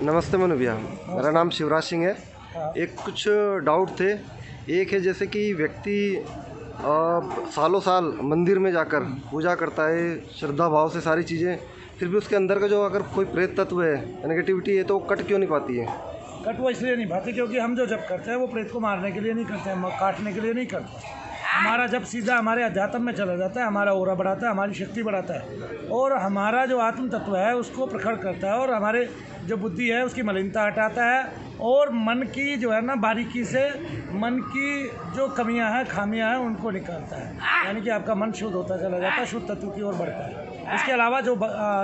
नमस्ते मनु भैया, मेरा नाम शिवराज सिंह है। एक कुछ डाउट थे। एक है जैसे कि व्यक्ति सालों साल मंदिर में जाकर पूजा करता है श्रद्धा भाव से सारी चीज़ें, फिर भी उसके अंदर का जो अगर कोई प्रेत तत्व है, नेगेटिविटी है, तो वो कट क्यों नहीं पाती है? कट वो इसलिए नहीं पाती क्योंकि हम जो जप करते हैं वो प्रेत को मारने के लिए नहीं करते हैं, काटने के लिए नहीं करते। हमारा जब सीधा हमारे अध्यात्म में चला जाता है, हमारा ओरा बढ़ाता है, हमारी शक्ति बढ़ाता है और हमारा जो आत्म तत्व है उसको प्रखर करता है और हमारे जो बुद्धि है उसकी मलिनता हटाता है और मन की जो है ना बारीकी से मन की जो कमियां हैं, खामियां हैं, उनको निकालता है। यानी कि आपका मन शुद्ध होता चला जाता है, शुद्ध तत्व की ओर बढ़ता है। इसके अलावा जो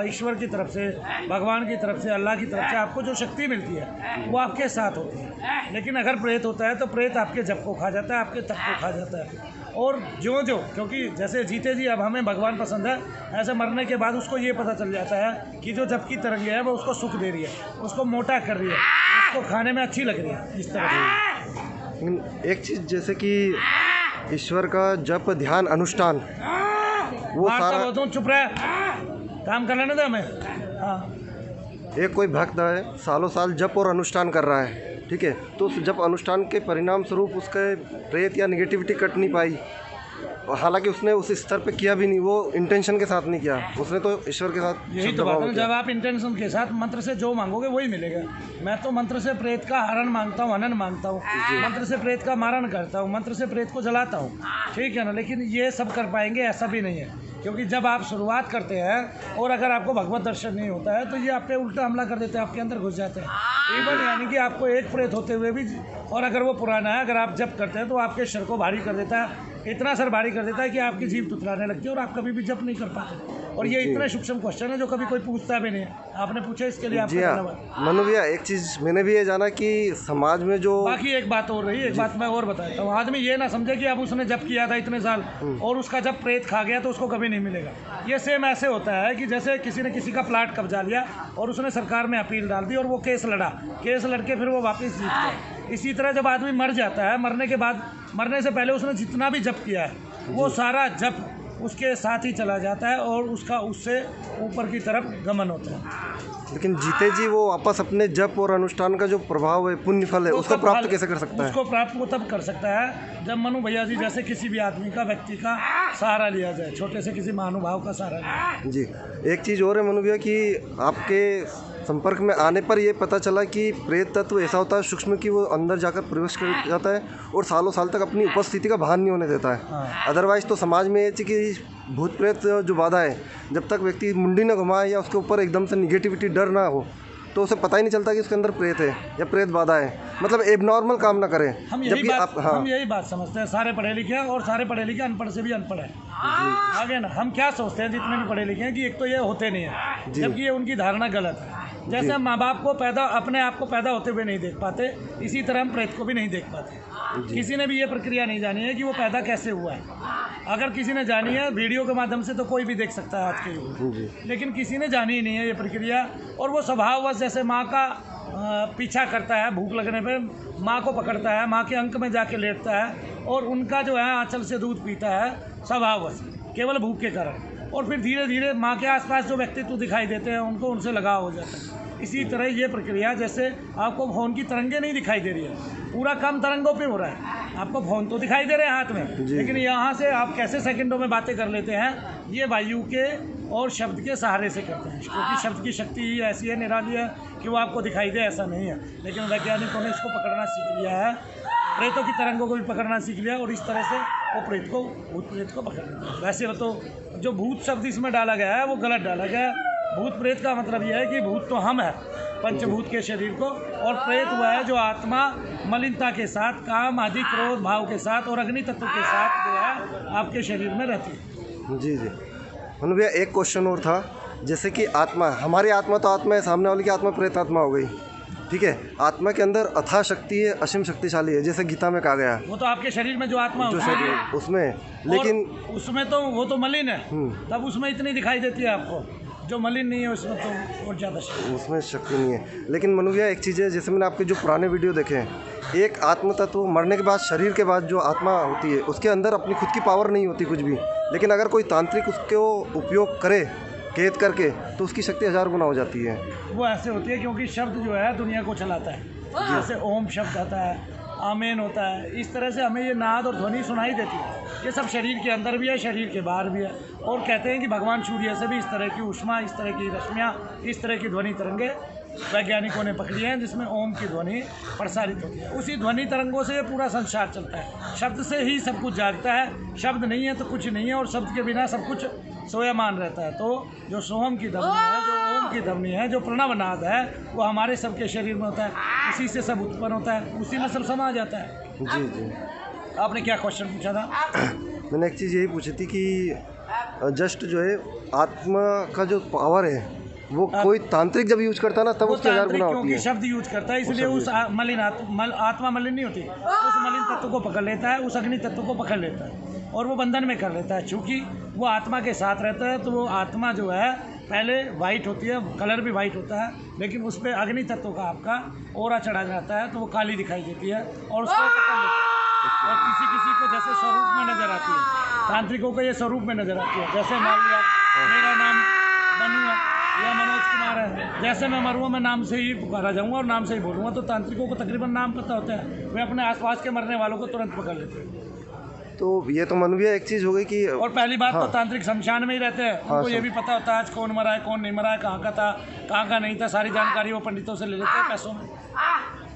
ईश्वर की तरफ से, भगवान की तरफ से, अल्लाह की तरफ से आपको जो शक्ति मिलती है वो आपके साथ होती है। लेकिन अगर प्रेत होता है तो प्रेत आपके जप को खा जाता है, आपके तप को खा जाता है। और जो क्योंकि जैसे जीते जी अब हमें भगवान पसंद है, ऐसे मरने के बाद उसको ये पता चल जाता है कि जो जप की तरंगे है वो उसको सुख दे रही है, उसको मोटा कर रही है, उसको खाने में अच्छी लग रही है, इस तरह से। एक चीज़ जैसे कि ईश्वर का जप, ध्यान, अनुष्ठान, वो सारा चुप रहे, काम कर लेने दे हमें। हाँ, एक कोई भक्त है सालों साल जप और अनुष्ठान कर रहा है, ठीक है, तो उस जप अनुष्ठान के परिणाम स्वरूप उसके प्रेत या नेगेटिविटी कट नहीं पाई। हालांकि उसने उस स्तर पे किया भी नहीं, वो इंटेंशन के साथ नहीं किया, उसने तो ईश्वर के साथ। यही तो बात है, जब आप इंटेंशन के साथ मंत्र से जो मांगोगे वही मिलेगा। मैं तो मंत्र से प्रेत का हरण मांगता हूँ, हनन मांगता हूँ, मंत्र से प्रेत का मारण करता हूँ, मंत्र से प्रेत को जलाता हूँ, ठीक है ना। लेकिन ये सब कर पाएंगे ऐसा भी नहीं है, क्योंकि जब आप शुरुआत करते हैं और अगर आपको भगवत दर्शन नहीं होता है तो ये आप पे उल्टा हमला कर देते हैं, आपके अंदर घुस जाते हैं। इवन यानी कि आपको एक प्रेत होते हुए भी, और अगर वो पुराना है, अगर आप जप करते हैं तो आपके शर को भारी कर देता है, इतना सर भारी कर देता है कि आपकी जीभ तुतलाने लगती है और आप कभी भी जप नहीं कर पाते। और ये इतने सूक्ष्म क्वेश्चन है जो कभी कोई पूछता भी नहीं है, आपने पूछा, इसके लिए आपका धन्यवाद। मनु भैया, एक चीज़ मैंने भी ये जाना कि समाज में जो बाकी एक बात और रही, एक बात मैं और बताता हूँ। आदमी ये ना समझे कि अब उसने जप किया था इतने साल और उसका जब प्रेत खा गया तो उसको कभी नहीं मिलेगा। ये सेम ऐसे होता है कि जैसे किसी ने किसी का प्लाट कब्जा लिया और उसने सरकार में अपील डाल दी और वो केस लड़ा, केस लड़के फिर वो वापस जीत गया। इसी तरह जब आदमी मर जाता है, मरने के बाद, मरने से पहले उसने जितना भी जप किया है वो सारा जप उसके साथ ही चला जाता है और उसका उससे ऊपर की तरफ गमन होता है। लेकिन जीते जी वो वापस अपने जप और अनुष्ठान का जो प्रभाव है, पुण्य फल है, उसको प्राप्त कैसे कर सकता है? उसको प्राप्त वो तब कर सकता है जब मनु भैया जी जैसे किसी भी आदमी का, व्यक्ति का सहारा लिया जाए, छोटे से किसी महानुभाव का सहारा लिया जाए। जी, एक चीज़ और है मनु भैया कि आपके संपर्क में आने पर ये पता चला कि प्रेत तत्व ऐसा होता है सूक्ष्म कि वो अंदर जाकर प्रवेश कर जाता है और सालों साल तक अपनी उपस्थिति का भान नहीं होने देता है। अदरवाइज़ तो समाज में ये चीज़ कि भूत प्रेत जो बाधा है, जब तक व्यक्ति मुंडी न घुमाए या उसके ऊपर एकदम से निगेटिविटी, डर ना हो, तो उसे पता ही नहीं चलता कि उसके अंदर प्रेत है या प्रेत बाधा है, मतलब एबनॉर्मल काम ना करें। हम यही बात समझते हैं, सारे पढ़े लिखे हैं और सारे पढ़े लिखे अनपढ़ से भी अनपढ़ है। आगे ना हम क्या सोचते हैं जितने भी पढ़े लिखे हैं कि एक तो ये होते नहीं है, जबकि ये उनकी धारणा गलत है। जैसे हम माँ बाप को अपने आप को पैदा होते हुए नहीं देख पाते, इसी तरह हम प्रेत को भी नहीं देख पाते। किसी ने भी ये प्रक्रिया नहीं जानी है कि वो पैदा कैसे हुआ है। अगर किसी ने जानी है वीडियो के माध्यम से तो कोई भी देख सकता है आज के युग में, लेकिन किसी ने जानी ही नहीं है ये प्रक्रिया। और वो स्वभाववश जैसे माँ का पीछा करता है, भूख लगने पे माँ को पकड़ता है, माँ के अंक में जाके लेटता है और उनका जो है आंचल से दूध पीता है स्वभाववश, केवल भूख के कारण। और फिर धीरे धीरे माँ के आसपास जो व्यक्तित्व दिखाई देते हैं उनको उनसे लगाव हो जाता है। इसी तरह ये प्रक्रिया, जैसे आपको फोन की तरंगे नहीं दिखाई दे रही है, पूरा कम तरंगों पे हो रहा है। आपको फोन तो दिखाई दे रहे हैं हाथ में, लेकिन यहाँ से आप कैसे सेकंडों में बातें कर लेते हैं, ये वायु के और शब्द के सहारे से करते हैं। क्योंकि शब्द की शक्ति ही ऐसी है, निराली है कि वो आपको दिखाई दे, ऐसा नहीं है। लेकिन वैज्ञानिकों ने इसको पकड़ना सीख लिया है, प्रेतों की तरंगों को भी पकड़ना सीख लिया और इस तरह से वो भूत प्रेत को पकड़ लेते हैं। वैसे तो जो भूत शब्द इसमें डाला गया है वो गलत डाला गया है। भूत प्रेत का मतलब यह है कि भूत तो हम है पंचभूत के शरीर को, और प्रेत हुआ है जो आत्मा मलिनता के साथ, काम आदि क्रोध भाव के साथ और अग्नि तत्व के साथ जो है आपके शरीर में रहती है। जी जी मनु भैया, एक क्वेश्चन और था, जैसे कि आत्मा, हमारी आत्मा तो आत्मा है, सामने वाले की आत्मा प्रेत आत्मा हो गई, ठीक है। आत्मा के अंदर अथाह शक्ति है, असीम शक्तिशाली है, जैसे गीता में कहा गया है। वो तो आपके शरीर में जो आत्मा जो शरीर उसमें, लेकिन उसमें तो वो तो मलिन है, तब उसमें इतनी दिखाई देती है आपको। जो मलिन नहीं है उसमें तो और ज़्यादा शक्ति, उसमें शक्ति नहीं है। लेकिन मनु भैया, एक चीज़ है, जैसे मैंने आपके जो पुराने वीडियो देखे हैं, एक आत्म तत्व मरने के बाद, शरीर के बाद जो आत्मा होती है उसके अंदर अपनी खुद की पावर नहीं होती कुछ भी, लेकिन अगर कोई तांत्रिक उसको उपयोग करे कैद करके, तो उसकी शक्ति 1000 गुना हो जाती है। वो ऐसे होती है क्योंकि शब्द जो है दुनिया को चलाता है। जैसे ओम शब्द आता है, आमीन होता है, इस तरह से हमें ये नाद और ध्वनि सुनाई देती है। ये सब शरीर के अंदर भी है, शरीर के बाहर भी है। और कहते हैं कि भगवान सूर्य से भी इस तरह की ऊष्मा, इस तरह की रश्मियाँ, इस तरह की ध्वनि तरंगे वैज्ञानिकों ने पकड़ी हैं, जिसमें ओम की ध्वनि प्रसारित होती है। उसी ध्वनि तरंगों से ये पूरा संसार चलता है। शब्द से ही सब कुछ जागता है, शब्द नहीं है तो कुछ नहीं है, और शब्द के बिना सब कुछ सोयामान रहता है। तो जो सोहम की ध्वनि है, जो ओम की ध्वनि है, जो प्रणवनाद है, वो हमारे सबके शरीर में होता है। उसी से सब उत्पन्न होता है, उसी में सब समा जाता है। जी जी। आपने क्या क्वेश्चन पूछा था? मैंने एक चीज़ यही पूछी थी कि जस्ट जो है आत्मा का जो पावर है वो कोई तांत्रिक जब यूज करता है ना, तब वो उसकी 1000 गुना होती क्योंकि है। शब्द यूज करता है, इसलिए उस आत्मा मलिन नहीं होती, उस मलिन तत्व को पकड़ लेता है, उस अग्नि तत्व को पकड़ लेता है और वो बंधन में कर लेता है। चूँकि वो आत्मा के साथ रहता है, तो वो आत्मा जो है पहले वाइट होती है, कलर भी वाइट होता है, लेकिन उस पर अग्नि तत्व का आपका ओरा चढ़ा जाता है, तो वो काली दिखाई देती है और उसको पकड़ लेता है। और किसी किसी को जैसे स्वरूप में नजर आती है, तांत्रिकों को ये स्वरूप में नजर आती है। जैसे मान लिया मेरा नाम मनु है या मनोज कुमार है, जैसे मैं मरूँ मैं नाम से ही पुकारा जाऊँगा और नाम से ही बोलूँगा, तो तांत्रिकों को तकरीबन नाम पता होता है, वे अपने आसपास के मरने वालों को तुरंत पकड़ लेते हैं। तो ये तो मनवीय एक चीज़ हो गई कि और पहली बात तो तांत्रिक शमशान में ही रहते हैं, उनको ये भी पता होता है आज कौन मरा है, कौन नहीं मरा है, कहाँ का था, कहाँ का नहीं था, सारी जानकारी वो पंडितों से ले लेते हैं पैसों में,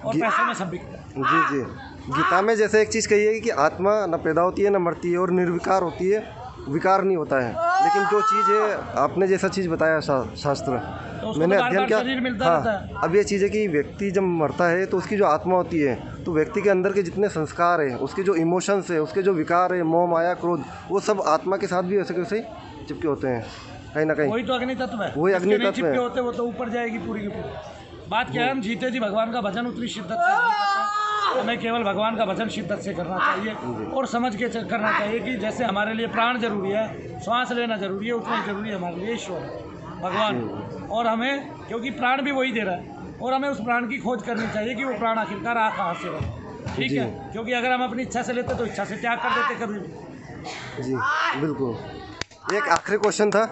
और पैसों में सब बिकता है। जी जी। गीता में जैसे एक चीज़ कही है कि आत्मा न पैदा होती है न मरती है और निर्विकार होती है, विकार नहीं होता है। लेकिन जो चीज़ है आपने जैसा चीज़ बताया शास्त्र तो उसको मैंने तो अध्ययन बार-बार शरीर मिलता रहता है। हाँ, अब ये चीज़ है कि व्यक्ति जब मरता है तो उसकी जो आत्मा होती है, तो व्यक्ति के अंदर के जितने संस्कार है, उसके जो इमोशंस है, उसके जो विकार है, मोह माया क्रोध, वो सब आत्मा के साथ भी वैसे वैसे ही चिपके होते हैं कहीं ना कहीं। वही तो अग्नि तत्व है, वही अग्नि जिसके नहीं तत्व है। चिपके होते वो तो ऊपर जाएगी पूरी की पूरी। बात क्या है, हम जीते जी भगवान का भजन उतनी शिद्दत से नहीं करते, हमें केवल भगवान का भजन शिद्दत से करना चाहिए और समझ के करना चाहिए कि जैसे हमारे लिए प्राण जरूरी है, श्वास लेना जरूरी है, उतना ही जरूरी है हमारे लिए ईश्वर है, भगवान। और हमें क्योंकि प्राण भी वही दे रहा है, और हमें उस प्राण की खोज करनी चाहिए कि वो प्राण आखिरकार आ कहाँ से रहे। ठीक है, क्योंकि अगर हम अपनी इच्छा से लेते तो इच्छा से त्याग कर देते कभी भी। जी बिल्कुल। एक आखिरी क्वेश्चन था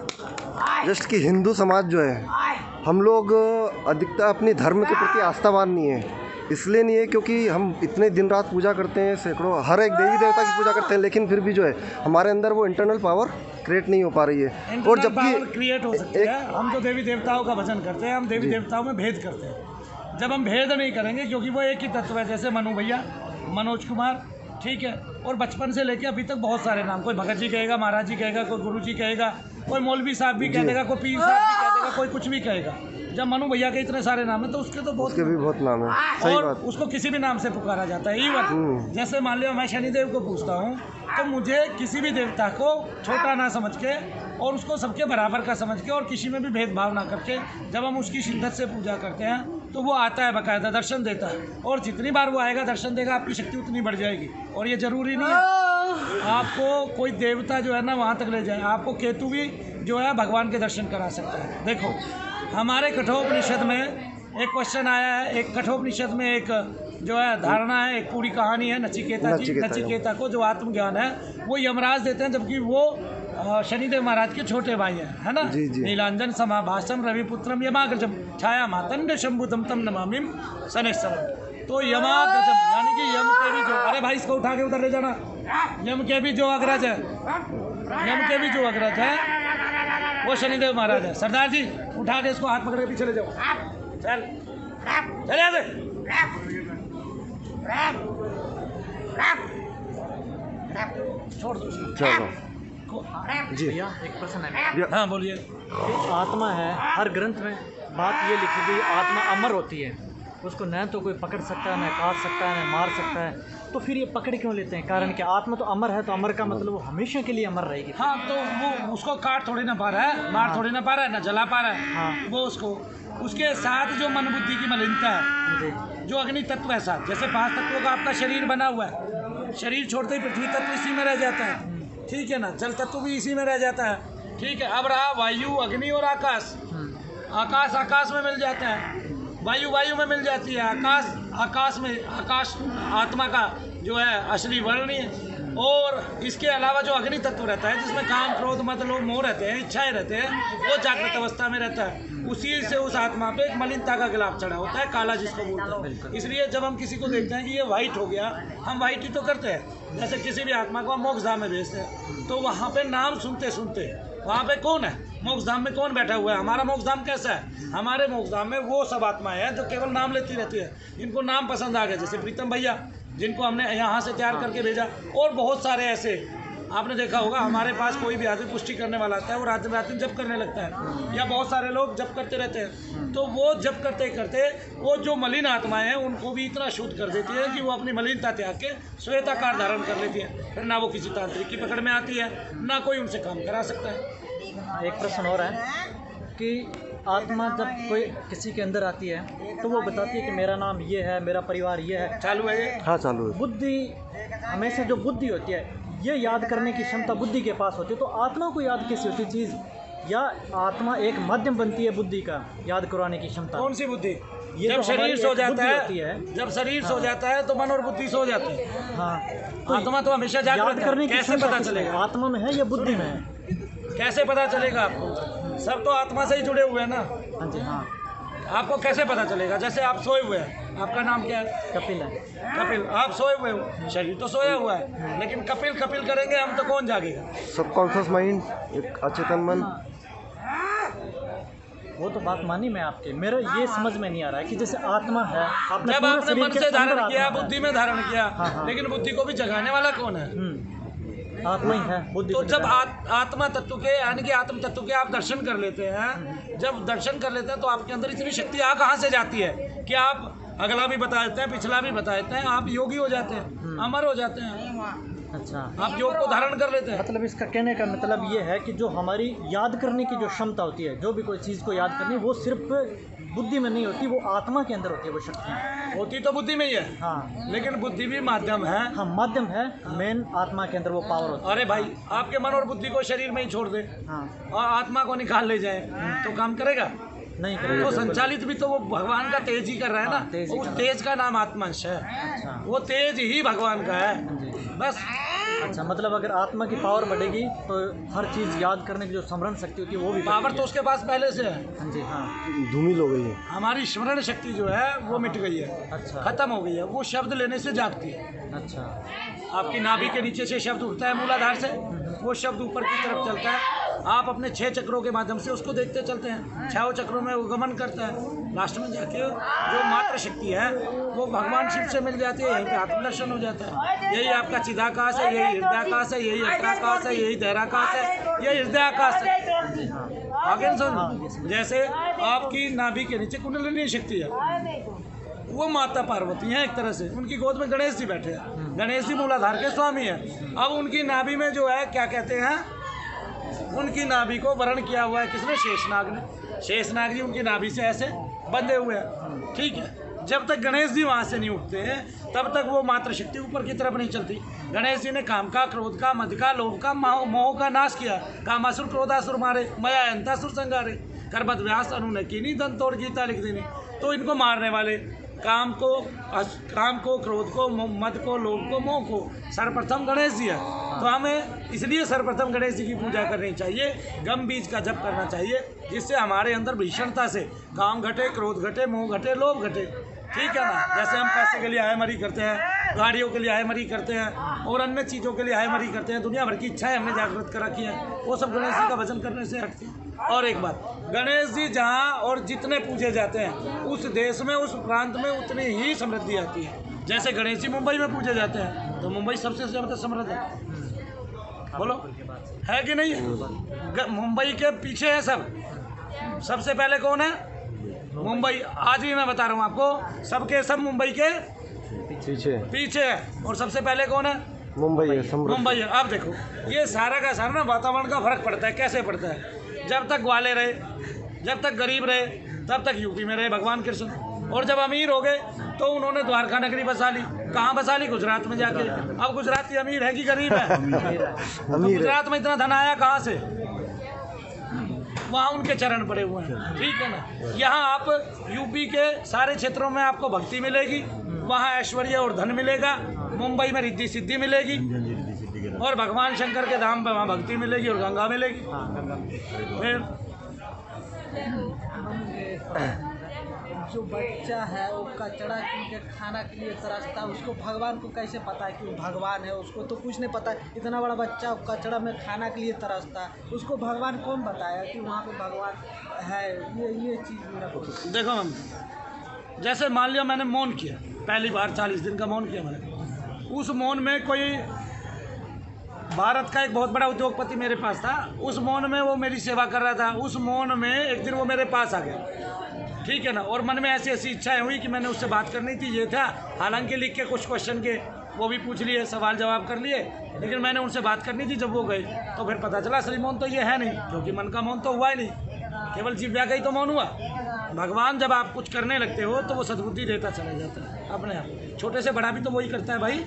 जस्ट कि हिंदू समाज जो है, हम लोग अधिकतर अपनी धर्म के प्रति आस्थावान नहीं है। इसलिए नहीं है क्योंकि हम इतने दिन रात पूजा करते हैं, सैकड़ों हर एक देवी देवता की पूजा करते हैं, लेकिन फिर भी जो है हमारे अंदर वो इंटरनल पावर क्रिएट नहीं हो पा रही है। और जबकि क्रिएट हो सकती है, हम तो देवी देवताओं का भजन करते हैं, हम देवी देवताओं में भेद करते हैं। जब हम भेद नहीं करेंगे, क्योंकि वो एक ही तत्व है, जैसे मनु भैया, मनोज कुमार, ठीक है, और बचपन से लेके अभी तक बहुत सारे नाम, कोई भगत जी कहेगा, महाराज जी कहेगा, कोई गुरु जी कहेगा, कोई मौलवी साहब भी कह देगा, कोई पीर साहब भी कह देगा, कोई कुछ भी कहेगा। जब मनु भैया के इतने सारे नाम है तो उसके तो बहुत, उसके भी बहुत नाम है। सही और बात। उसको किसी भी नाम से पुकारा जाता है। इवन जैसे मान लिया मैं शनिदेव को पूछता हूँ, तो मुझे किसी भी देवता को छोटा ना समझ के और उसको सबके बराबर का समझ के और किसी में भी भेदभाव ना करके जब हम उसकी शिद्दत से पूजा करते हैं, तो वो आता है, बाकायदा दर्शन देता है, और जितनी बार वो आएगा दर्शन देगा, आपकी शक्ति उतनी बढ़ जाएगी। और ये ज़रूरी नहीं है आपको कोई देवता जो है ना वहाँ तक ले जाए, आपको केतु भी जो है भगवान के दर्शन करा सकता है। देखो हमारे कठोपनिषद में एक क्वेश्चन आया है, एक कठोपनिषद में एक जो है धारणा है, एक पूरी कहानी है नचिकेता को जो आत्मज्ञान है वो यमराज देते हैं, जबकि वो शनिदेव महाराज के छोटे भाई हैं, है ना। नीलांजन समाभासम रविपुत्रम यमाग्रजम छाया मातंड शंभुतम तम नमामिम शनेश्वरम। तो यमाग्रजम यानी कि यम के भी जो, अरे भाई इसको उठा के उधर ले जाना, यम के भी जो अग्रज है, यम के भी जो अग्रज है वो शनिदेव महाराज है। सरदार जी उठा के इसको हाथ पकड़ के पीछे ले जाओ, चल चले आते। छोड़ दो जी। भैया एक प्रश्न है। हाँ बोलिए। आत्मा है, हर ग्रंथ में बात ये लिखी गई आत्मा अमर होती है, उसको न तो कोई पकड़ सकता है, न काट सकता है, न मार सकता है, तो फिर ये पकड़ क्यों लेते हैं? कारण क्या? आत्मा तो अमर है, तो अमर का मतलब वो हमेशा के लिए अमर रहेगी। हाँ तो वो उसको काट थोड़ी ना पा रहा है, मार थोड़ी ना पा रहा है, ना जला पा रहा है। हाँ। वो उसको उसके साथ जो मन बुद्धि की मलिनता है, जो अग्नि तत्व है साथ, जैसे 5 तत्वों का आपका शरीर बना हुआ है, शरीर छोड़ते ही पृथ्वी तत्व इसी में रह जाता है, ठीक है ना, जल तत्व भी इसी में रह जाता है, ठीक है। अब रहा वायु, अग्नि और आकाश। आकाश आकाश में मिल जाता है, वायु वायु में मिल जाती है, आकाश आकाश में, आकाश आत्मा का जो है असली वर्ण है, और इसके अलावा जो अग्नि तत्व रहता है जिसमें काम क्रोध मद लोभ मोह रहते हैं, इच्छाएं रहते हैं, वो जागृत अवस्था में रहता है। उसी से उस आत्मा पे एक मलिनता का गिलाफ चढ़ा होता है, काला जिसको बोलते हैं। इसलिए जब हम किसी को देखते हैं कि ये वाइट हो गया, हम वाइट ही तो करते हैं। जैसे किसी भी आत्मा को हम मोक्षधाम में भेजते हैं तो वहाँ पे नाम सुनते सुनते वहाँ पे कौन है, मोक्षधाम में कौन बैठा हुआ है, हमारा मोक्षधाम कैसा है, हमारे मोक्षधाम में वो सब आत्माएं हैं जो केवल नाम लेती रहती है। इनको नाम पसंद आ गया, जैसे प्रीतम भैया जिनको हमने यहाँ से तैयार करके भेजा, और बहुत सारे ऐसे आपने देखा होगा। हमारे पास कोई भी आदमी पुष्टि करने वाला आता है, वो रात में जप करने लगता है, या बहुत सारे लोग जप करते रहते हैं। तो वो जप करते करते वो जो मलिन आत्माएं हैं उनको भी इतना शुद्ध कर देती है कि वो अपनी मलिनता त्याग के श्वेताकार धारण कर लेती है। फिर ना वो किसी तांत्रिक की पकड़ में आती है, ना कोई उनसे काम करा सकता है। एक प्रश्न और है कि आत्मा जब कोई किसी के अंदर आती है तो वो बताती है कि मेरा नाम ये है, मेरा परिवार ये है। चालू है ये? हाँ चालू है। बुद्धि हमेशा जो बुद्धि होती है ये याद करने की क्षमता बुद्धि के पास होती है, तो आत्मा को याद कैसी होती चीज़, या आत्मा एक माध्यम बनती है बुद्धि का याद करवाने की क्षमता? कौन सी बुद्धि? ये जब तो शरीर सो जाता है, जब शरीर सो जाता है तो मन और बुद्धि सो जाते हैं। हाँ, आत्मा तो हमेशा जागृत है। करने की कैसे क्षमता पता किसमें है? चलेगा? आत्मा में है या बुद्धि में है? कैसे पता चलेगा आपको? सब तो आत्मा से ही जुड़े हुए हैं ना। हाँ जी, हाँ। आपको कैसे पता चलेगा? जैसे आप सोए हुए हैं, आपका नाम क्या है? कपिल है। कपिल। आप सोए हुए हो, शरीर तो सोया हुआ है, लेकिन कपिल कपिल करेंगे हम तो कौन जागेगा? सबकॉन्शियस माइंड, एक अचेतन मन। वो तो बात मानी मैं आपके, मेरा ये समझ में नहीं आ रहा है कि जैसे आत्मा है, जब आपने मन से धारण किया, बुद्धि बुद्धि में धारण किया, लेकिन बुद्धि को भी जगाने वाला कौन है? आत्मा ही है बुद्धि। तो जब आत्मा तत्व के यानी कि आत्म तत्व के आप दर्शन कर लेते हैं, जब दर्शन कर लेते हैं तो आपके अंदर इतनी शक्ति आ कहाँ से जाती है कि आप अगला भी बता देते हैं, पिछला भी बता देते हैं, आप योगी हो जाते हैं, अमर हो जाते हैं। अच्छा, आप योग को धारण कर लेते हैं। मतलब इसका कहने का मतलब ये है कि जो हमारी याद करने की जो क्षमता होती है, जो भी कोई चीज़ को याद करनी, वो सिर्फ बुद्धि में नहीं होती, वो आत्मा के अंदर होती है वो शक्ति। होती तो बुद्धि में ही है, हाँ, लेकिन बुद्धि भी माध्यम है। हाँ माध्यम है, मेन आत्मा के अंदर वो पावर होती अरे भाई, आपके मन और बुद्धि को शरीर में ही छोड़ दे है। हाँ, और आत्मा को निकाल ले जाए तो काम करेगा? नहीं तो करेगा। संचालित भी तो वो भगवान का तेज ही कर रहा है ना। तेज ही उस कर तेज का नाम आत्मांश है, अच्छा, वो तेज ही भगवान का है हाँ जी। बस। अच्छा, मतलब अगर आत्मा की पावर बढ़ेगी तो हर चीज़ याद करने की जो स्मरण शक्ति होती है वो भी पावर बढ़ेगी। तो उसके पास पहले से है। हाँ जी, हाँ। धूमिल हो गई है। हमारी स्मरण शक्ति जो है वो मिट गई है, अच्छा, खत्म हो गई है। वो शब्द लेने से जागती है। अच्छा, आपकी नाभि के नीचे से शब्द उठता है मूलाधार से, वो शब्द ऊपर की तरफ चलता है। आप अपने 6 चक्रों के माध्यम से उसको देखते चलते हैं, 6 चक्रों में वो गमन करता है। लास्ट में जाके जो मात्र शक्ति है वो भगवान शिव से मिल जाती है, यहीं पे आत्मदर्शन हो जाता है। यही आपका चिदाकाश है, यही हृदयाकाश है, यही अत्राकाश है, यही धैर्याकाश है, यही हृदयाकाश है। आगे सुन, जैसे आपकी नाभि के नीचे कुंडलिनी शक्ति है, वो माता पार्वती हैं एक तरह से, उनकी गोद में गणेश जी बैठे हैं। गणेश जी मूलाधार के स्वामी हैं। अब उनकी नाभि में जो है क्या कहते हैं, उनकी नाभि को वर्ण किया हुआ है किसने? शेषनाग ने। शेषनाग जी उनकी नाभि से ऐसे बंधे हुए हैं, ठीक है। जब तक गणेश जी वहाँ से नहीं उठते हैं तब तक वो मात्र शक्ति ऊपर की तरफ नहीं चलती। गणेश जी ने काम का, क्रोध का, मद का, लोभ का, मोह का नाश किया। कामासुर क्रोधासुर मारे, मया अंतासुर संगारे, करबत व्यास अनुनकीनी दंत तोड़ गीता लिख देनी। तो इनको मारने वाले काम को, क्रोध को, मद को, लोभ को, मोह को सर्वप्रथम गणेश जी है। तो हमें इसलिए सर्वप्रथम गणेश जी की पूजा करनी चाहिए, गम बीज का जप करना चाहिए, जिससे हमारे अंदर भीषणता से काम घटे, क्रोध घटे, मोह घटे, लोभ घटे, ठीक है ना। जैसे हम पैसे के लिए आयमरी करते हैं, गाड़ियों के लिए आयमरी करते हैं और अन्य चीज़ों के लिए आयमरी करते हैं, दुनिया भर की इच्छाएं हमने जागृत कर रखी हैं, वो सब गणेश जी का भजन करने से हटती है। और एक बात, गणेश जी जहाँ और जितने पूजे जाते हैं उस देश में, उस प्रांत में उतनी ही समृद्धि आती है। जैसे गणेश जी मुंबई में पूजे जाते हैं तो मुंबई सबसे ज़्यादा समृद्ध है, बोलो है कि नहीं? मुंबई के पीछे है सब, सबसे पहले कौन है? मुंबई। आज भी मैं बता रहा हूँ आपको, सबके सब मुंबई के पीछे है। और सबसे पहले कौन है? मुंबई है, मुंबई है। अब देखो ये सारा का सारा ना वातावरण का फर्क पड़ता है। कैसे पड़ता है? जब तक ग्वाले रहे, जब तक गरीब रहे, तब तक यूपी में रहे भगवान कृष्ण, और जब अमीर हो गए तो उन्होंने द्वारका नगरी बसा ली। कहाँ बसा ली? गुजरात में जाके। अब गुजराती अमीर है कि गरीब है? तो गुजरात में इतना धन आया कहाँ से? वहाँ उनके चरण पड़े हुए हैं, ठीक है ना। यहाँ आप यूपी के सारे क्षेत्रों में आपको भक्ति मिलेगी, वहाँ ऐश्वर्य और धन मिलेगा। मुंबई में रिद्धि सिद्धि मिलेगी, और भगवान शंकर के धाम पे वहाँ भक्ति मिलेगी और गंगा मिलेगी। हाँ गंगा। फिर जो बच्चा है वो कचड़ा के खाना के लिए तरसता है, उसको भगवान को कैसे पता है कि वो भगवान है? उसको तो कुछ नहीं पता है। इतना बड़ा बच्चा कचड़ा में खाना के लिए तरसता है, उसको भगवान कौन बताया कि वहाँ पे भगवान है? ये चीज़ मेरा को देखो मैम, जैसे मान लिया मैंने मौन किया, पहली बार 40 दिन का मौन किया मैंने, उस मौन में कोई भारत का एक बहुत बड़ा उद्योगपति मेरे पास था, उस मौन में वो मेरी सेवा कर रहा था। उस मौन में एक दिन वो मेरे पास आ गया, ठीक है ना, और मन में ऐसी ऐसी इच्छाएं हुई कि मैंने उससे बात करनी थी, ये था। हालांकि लिख के कुछ क्वेश्चन के वो भी पूछ लिए, सवाल जवाब कर लिए, लेकिन मैंने उनसे बात करनी थी। जब वो गए तो फिर पता चला असली मौन तो ये है नहीं, क्योंकि मन का मौन तो हुआ ही नहीं, केवल जीव्या का ही तो मौन हुआ। भगवान जब आप कुछ करने लगते हो तो वो सद्बुद्धि देता चला जाता है अपने आप। छोटे से बड़ा भी तो वही करता है भाई,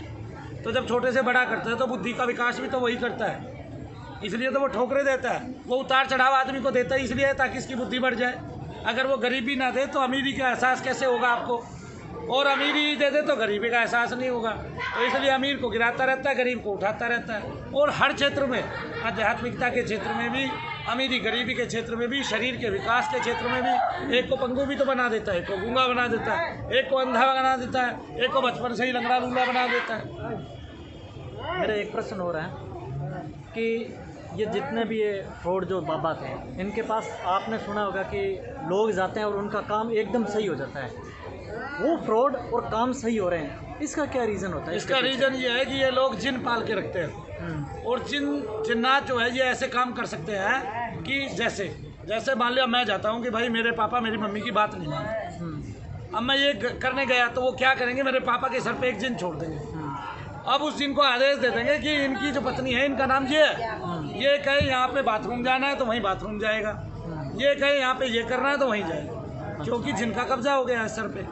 तो जब छोटे से बड़ा करता है तो बुद्धि का विकास भी तो वही करता है, इसलिए तो वो ठोकरे देता है। वो उतार चढ़ाव आदमी को देता है इसलिए ताकि इसकी बुद्धि बढ़ जाए। अगर वो गरीबी ना दे तो अमीरी का एहसास कैसे होगा आपको, और अमीरी दे दे तो गरीबी का एहसास नहीं होगा। तो इसलिए अमीर को गिराता रहता है, गरीब को उठाता रहता है। और हर क्षेत्र में, आध्यात्मिकता के क्षेत्र में भी, अमीरी गरीबी के क्षेत्र में भी, शरीर के विकास के क्षेत्र में भी, एक को पंगु भी तो बना देता है, एक को गूंगा बना देता है, एक को अंधा बना देता है, एक को बचपन से ही लंगड़ा लूला बना देता है। मेरा एक प्रश्न हो रहा है कि ये जितने भी ये फ्रॉड जो बाबा थे, इनके पास आपने सुना होगा कि लोग जाते हैं और उनका काम एकदम सही हो जाता है। वो फ्रॉड और काम सही हो रहे हैं, इसका क्या रीज़न होता है? इसका रीज़न ये है कि ये लोग जिन पाल के रखते हैं, और जिन्नात जो है ये ऐसे काम कर सकते हैं कि जैसे मान लिया मैं जाता हूँ कि भाई मेरे पापा मेरी मम्मी की बात नहीं मानते, अब मैं ये करने गया तो वो क्या करेंगे, मेरे पापा के सर पे एक जिन छोड़ देंगे। अब उस जिन को आदेश दे देंगे कि इनकी जो पत्नी है इनका नाम ये है, ये कहे यहाँ पे बाथरूम जाना है तो वहीं बाथरूम जाएगा, ये कहे यहाँ पे ये करना है तो वहीं जाएगा, क्योंकि जिनका कब्जा हो गया है सर पे,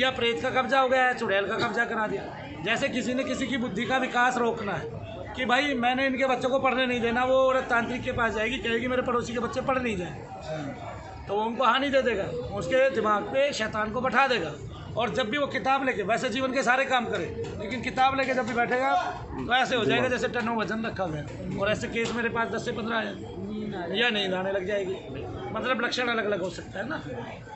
या प्रेत का कब्जा हो गया है, चुड़ैल का कब्जा करा दिया। जैसे किसी ने किसी की बुद्धि का विकास रोकना है कि भाई मैंने इनके बच्चों को पढ़ने नहीं देना, वो औरत तांत्रिक के पास जाएगी, कहेगी मेरे पड़ोसी के बच्चे पढ़ नहीं जाए, तो वो उनको हानि दे देगा, उसके दिमाग पे शैतान को बैठा देगा। और जब भी वो किताब लेके, वैसे जीवन के सारे काम करे, लेकिन किताब लेके जब भी बैठेगा तो ऐसे हो जाएगा जैसे टनों वजन रखा हुआ है। और ऐसे केस मेरे पास 10 से 15 आए, या नींद आने लग जाएगी, मतलब लक्षण अलग अलग हो सकता है ना,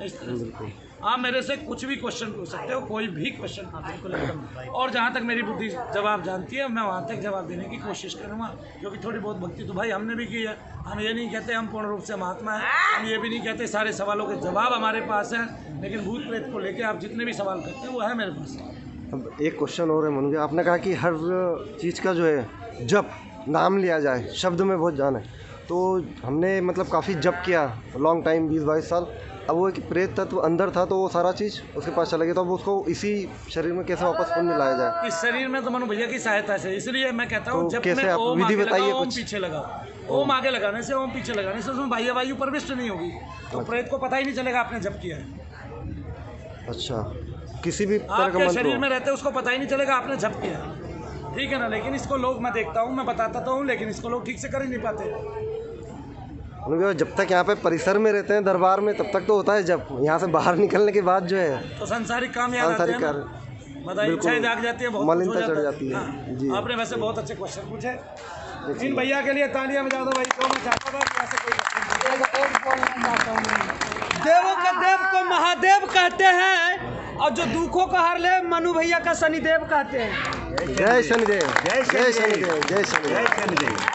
इस तरह से। आप मेरे से कुछ भी क्वेश्चन पूछ सकते हो, कोई भी क्वेश्चन, बिल्कुल एकदम। और जहाँ तक मेरी बुद्धि जवाब जानती है मैं वहाँ तक जवाब देने की कोशिश करूँगा, क्योंकि थोड़ी बहुत भक्ति तो भाई हमने भी की है। हम ये नहीं कहते हम पूर्ण रूप से महात्मा हैं, हम ये भी नहीं कहते सारे सवालों के जवाब हमारे पास हैं, लेकिन भूत प्रेत को लेकर आप जितने भी सवाल करते हैं वो है मेरे पास। अब एक क्वेश्चन और है मनु जी, आपने कहा कि हर चीज़ का जो है जब नाम लिया जाए, शब्द में बहुत जान है, तो हमने मतलब काफ़ी जप किया लॉन्ग टाइम, 20-22 साल। अब वो एक प्रेत तत्व अंदर था तो वो सारा चीज़ उसके पास चला गया, तो अब उसको इसी शरीर में कैसे वापस पुण्य लाया जाए? इस शरीर में तो मनु भैया की सहायता से, इसलिए मैं कहता हूँ तो जब कैसे मैं आप ओम विधि आगे बताइए लगाओ, ओम कुछ। पीछे लगाओ, ओम आगे लगाने से, ओम पीछे लगाने से उसमें बाह्य वायु प्रविष्ट नहीं होगी, तो प्रेत को पता ही नहीं चलेगा आपने जप किया है। अच्छा, किसी भी तरह का आपके मंत्र शरीर हो। में रहते उसको पता ही नहीं चलेगा आपने जप किया है, ठीक है ना। लेकिन इसको लोग, मैं देखता हूँ, मैं बताता तो हूँ, लेकिन इसको लोग ठीक से कर ही नहीं पाते। उन्होंने जब तक यहाँ पे परिसर में रहते हैं दरबार में तब तक तो होता है, जब यहाँ से बाहर निकलने के बाद जो है तो सांसारिक काम याद आते हैं सांसारिक ना, कार्य, बताइए, बिल्कुल, इच्छाएं जाग जाती है, बहुत कुछ हो मलिनता जाता चढ़ जाती है। हाँ। जी, आपने वैसे बहुत अच्छे क्वेश्चन पूछे, इन भैया के लिए तालियां बजा दो भाई। तो मैं चाहता था कि ऐसे कोई देवों के देव को महादेव कहते हैं, और जो दुखों का हर ले मनु भैया का शनिदेव कहते हैं। जय शनिदेव, जय शनिदेव, जय शनिदेव।